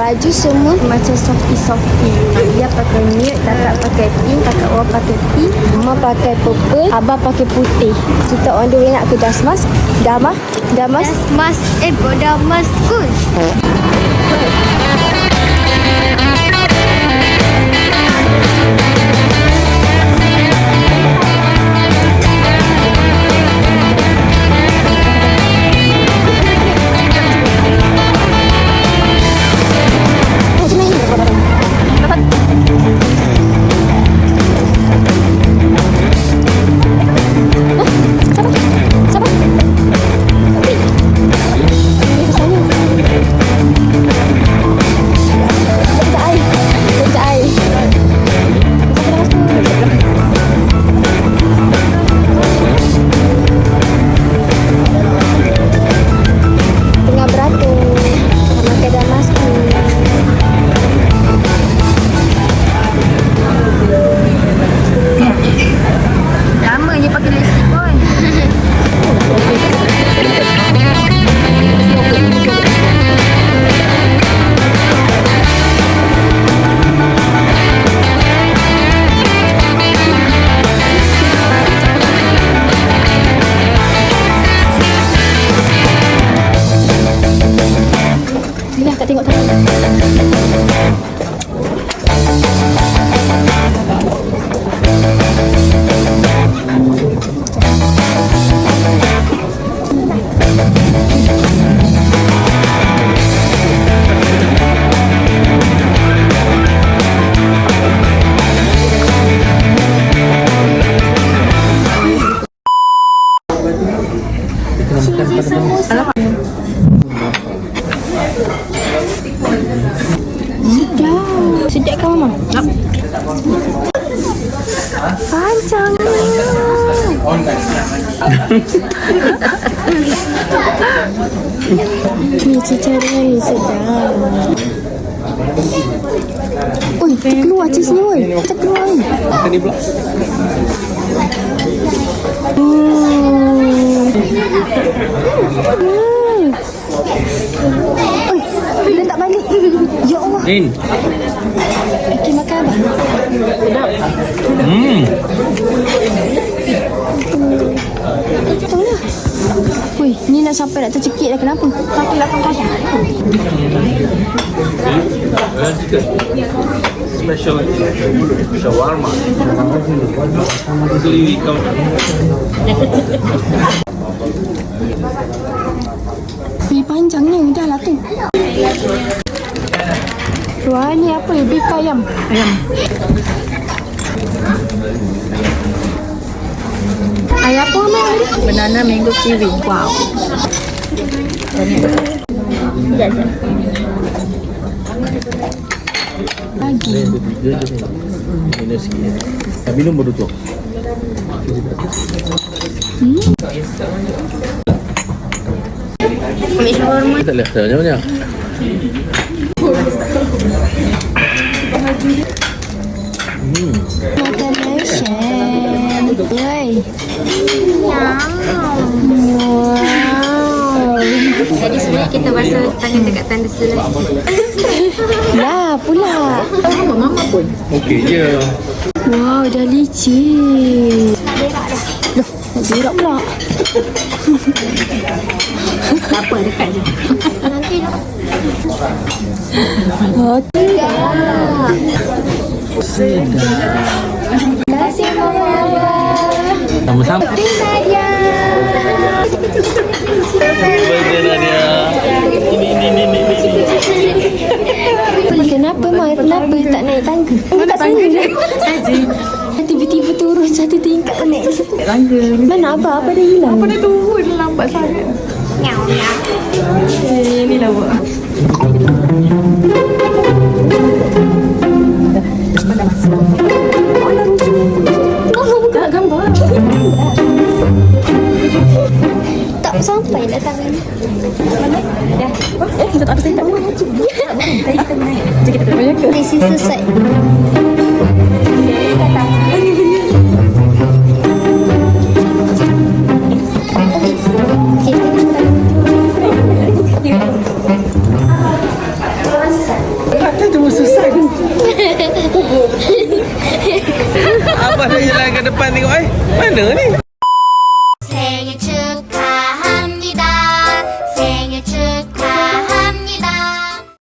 Baju semua macam softy. Dia pakai nude, kakak pakai pink, kakak orang pakai pink, mama pakai purple, abah pakai putih. Kita on the way nak ke Dasmas. Damas. Damas school. Sedap kan mama? Panjangnya. Ni cicarnya ni sedap. Oi, keluar cheese ni oi. Kita keluar ni. Ini pula. Oi, dia tak balik. Ya Allah. Okey, makan abang. Sedap. Tolong. Woi, ni nak sampai nak tercekik dah. Kenapa? 180. Special shawarma. Panjangnya dah lah tu. Wah, ni apa ya? Beef ayam. Ayam apa Amal? Banana mango kiwi. Wow. Lagi. Minus sikit. Minum baru tu. Ambil shawarma. Tak lihat banyak-banyak. Makan nation. Woi. Wow. Jadi sebenarnya kita basuh tangan dekat tanda sebelah. Lah pula. Mama pun. Okey je. Wow, dah licin. Loh, nak berak pula. Tak apa, dekat je. Nanti lah. Okey. Terima kasih Mama. Sama-sama. Terima Nadia. Birthday Nadia. Ini. Kenapa Mai? Kenapa tak naik tangga? Mana tangga dia? Tiba-tiba turun satu tingkat naik. Tangga. Mana Abah? Apa dah hilang? Apa dah turun? Lambat sangat. Nyau. Ini lah buat. Dah masuk. Tak gambar. Tak sampai dah tangan ni. Dah. Kita tak ada tingkat. Tadi kita naik. Jadi kita terbayar ke? This is the side. Okay. Awak dah jalan ke depan tengok mana ni?